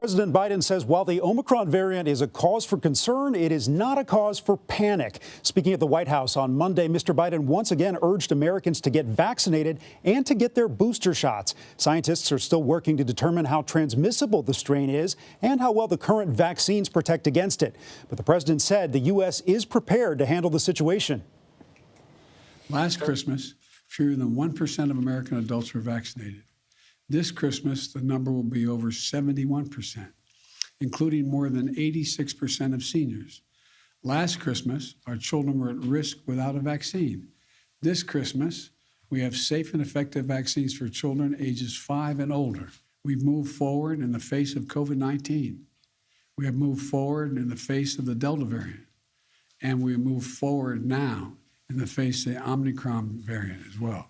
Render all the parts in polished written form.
President Biden says while the Omicron variant is a cause for concern, it is not a cause for panic. Speaking at the White House on Monday, Mr. Biden once again urged Americans to get vaccinated and to get their booster shots. Scientists are still working to determine how transmissible the strain is and how well the current vaccines protect against it. But the president said the U.S. is prepared to handle the situation. Last Christmas, fewer than 1% of American adults were vaccinated. This Christmas, the number will be over 71%, including more than 86% of seniors. Last Christmas, our children were at risk without a vaccine. This Christmas, we have safe and effective vaccines for children ages 5 and older. We've moved forward in the face of COVID-19. We have moved forward in the face of the Delta variant. And we move forward now in the face of the Omicron variant as well.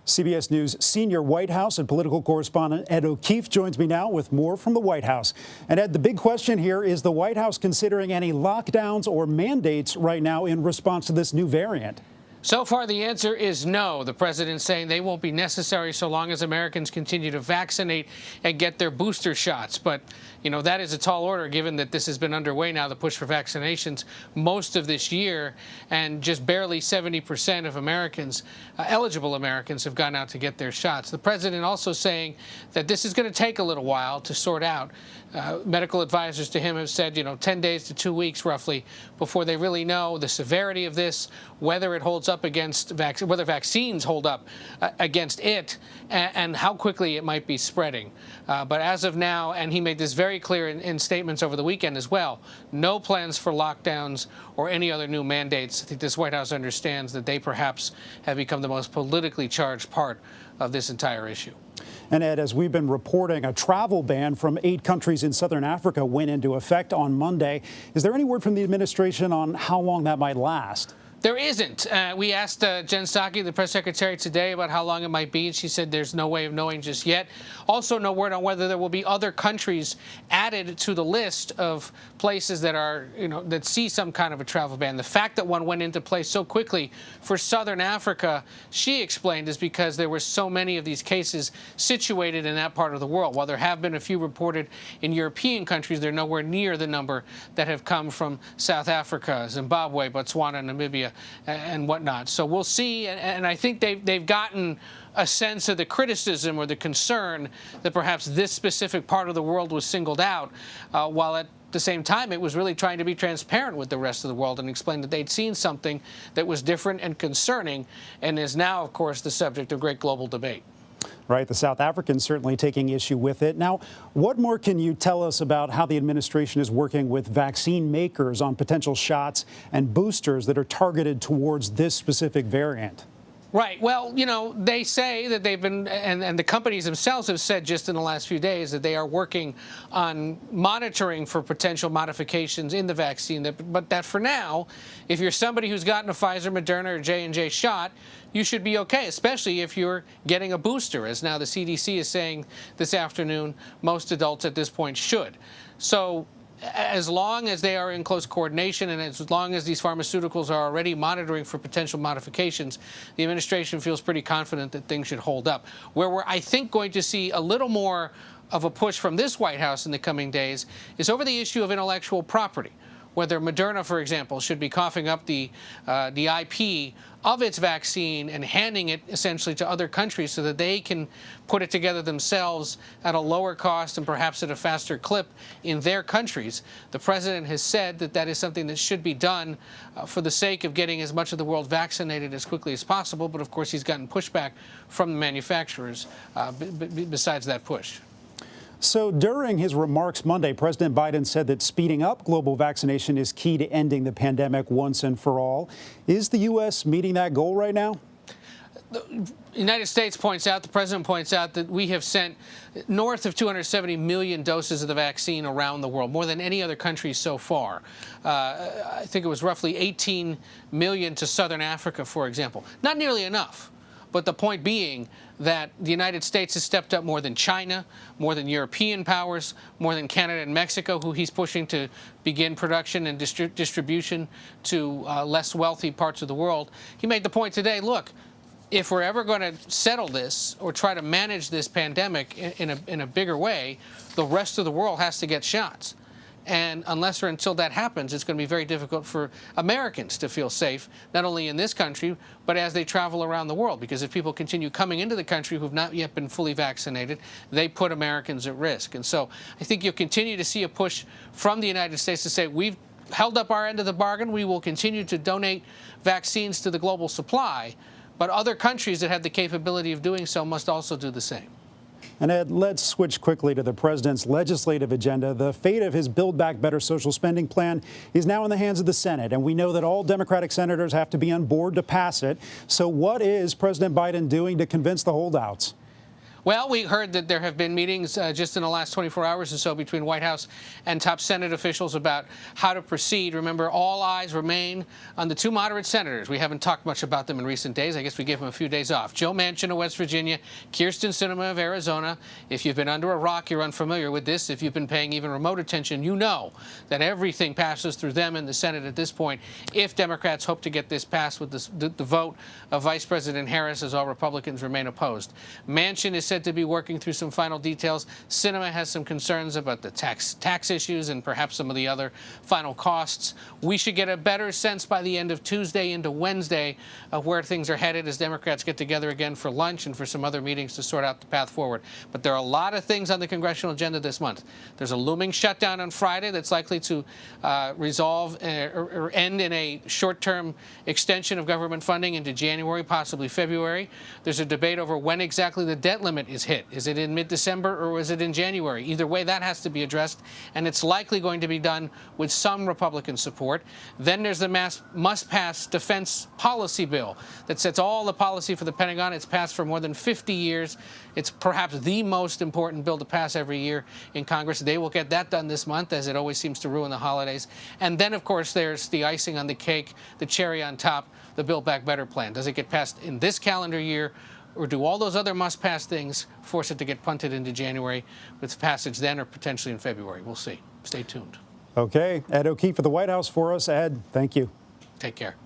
CBS News senior White House and political correspondent Ed O'Keefe joins me now with more from the White House. And Ed, the big question here is the White House considering any lockdowns or mandates right now in response to this new variant? So far, the answer is no. The president saying they won't be necessary so long as Americans continue to vaccinate and get their booster shots. But, you know, that is a tall order given that this has been underway now, the push for vaccinations, most of this year. And just barely 70% of Americans, eligible Americans, have gone out to get their shots. The president also saying that this is going to take a little while to sort out. Medical advisors to him have said, 10 days to 2 weeks roughly before they really know the severity of this, whether it holds up against whether vaccines hold up against it, and how quickly it might be spreading. But as of now, and he made this very clear in statements over the weekend as well, no plans for lockdowns or any other new mandates. I think this White House understands that they perhaps have become the most politically charged part of this entire issue. And Ed, as we've been reporting, a travel ban from 8 countries in southern Africa went into effect on Monday. Is there any word from the administration on how long that might last? There isn't. We asked Jen Psaki, the press secretary, today about how long it might be, and she said there's no way of knowing just yet. Also, no word on whether there will be other countries added to the list of places that are, that see some kind of a travel ban. The fact that one went into place so quickly for southern Africa, she explained, is because there were so many of these cases situated in that part of the world. While there have been a few reported in European countries, they're nowhere near the number that have come from South Africa, Zimbabwe, Botswana, Namibia, and whatnot. So we'll see, and I think they've gotten a sense of the criticism or the concern that perhaps this specific part of the world was singled out, while at the same time it was really trying to be transparent with the rest of the world and explain that they'd seen something that was different and concerning and is now, of course, the subject of great global debate. Right. The South Africans certainly taking issue with it. Now, what more can you tell us about how the administration is working with vaccine makers on potential shots and boosters that are targeted towards this specific variant? Right. Well, they say that they've been, and the companies themselves have said just in the last few days that they are working on monitoring for potential modifications in the vaccine. But that for now, if you're somebody who's gotten a Pfizer, Moderna, or J&J shot, you should be okay, especially if you're getting a booster, as now the CDC is saying this afternoon most adults at this point should. So as long as they are in close coordination and as long as these pharmaceuticals are already monitoring for potential modifications, the administration feels pretty confident that things should hold up. Where we're, I think, going to see a little more of a push from this White House in the coming days is over the issue of intellectual property. Whether Moderna, for example, should be coughing up the IP of its vaccine and handing it essentially to other countries so that they can put it together themselves at a lower cost and perhaps at a faster clip in their countries. The president has said that that is something that should be done for the sake of getting as much of the world vaccinated as quickly as possible. But of course, he's gotten pushback from the manufacturers besides that push. So during his remarks Monday, President Biden said that speeding up global vaccination is key to ending the pandemic once and for all. Is the U.S. meeting that goal right now? The United States points out, the president points out, that we have sent north of 270 million doses of the vaccine around the world, more than any other country so far. I think it was roughly 18 million to southern Africa, for example. Not nearly enough. But the point being that the United States has stepped up more than China, more than European powers, more than Canada and Mexico, who he's pushing to begin production and distribution to less wealthy parts of the world. He made the point today, look, if we're ever going to settle this or try to manage this pandemic in a bigger way, the rest of the world has to get shots. And unless or until that happens, it's going to be very difficult for Americans to feel safe, not only in this country, but as they travel around the world. Because if people continue coming into the country who have not yet been fully vaccinated, they put Americans at risk. And so I think you'll continue to see a push from the United States to say, we've held up our end of the bargain. We will continue to donate vaccines to the global supply. But other countries that have the capability of doing so must also do the same. And Ed, let's switch quickly to the president's legislative agenda. The fate of his Build Back Better social spending plan is now in the hands of the Senate, and we know that all Democratic senators have to be on board to pass it. So what is President Biden doing to convince the holdouts? Well, we heard that there have been meetings just in the last 24 hours or so between White House and top Senate officials about how to proceed. Remember, all eyes remain on the two moderate senators. We haven't talked much about them in recent days. I guess we gave them a few days off. Joe Manchin of West Virginia, Kyrsten Sinema of Arizona. If you've been under a rock, you're unfamiliar with this. If you've been paying even remote attention, you know that everything passes through them in the Senate at this point. If Democrats hope to get this passed with the vote of Vice President Harris, as all Republicans remain opposed. Manchin is said to be working through some final details. Sinema has some concerns about the tax issues and perhaps some of the other final costs. We should get a better sense by the end of Tuesday into Wednesday of where things are headed as Democrats get together again for lunch and for some other meetings to sort out the path forward. But there are a lot of things on the congressional agenda this month. There's a looming shutdown on Friday that's likely to resolve or end in a short-term extension of government funding into January, possibly February. There's a debate over when exactly the debt limit is hit. Is it in mid-December or is it in January? Either way, that has to be addressed, and it's likely going to be done with some Republican support. Then there's the must-pass defense policy bill that sets all the policy for the Pentagon. It's passed for more than 50 years. It's perhaps the most important bill to pass every year in Congress. They will get that done this month, as it always seems to ruin the holidays. And then, of course, there's the icing on the cake, the cherry on top, the Build Back Better plan. Does it get passed in this calendar year, or do all those other must-pass things force it to get punted into January with passage then or potentially in February? We'll see. Stay tuned. Okay. Ed O'Keefe at the White House for us. Ed, thank you. Take care.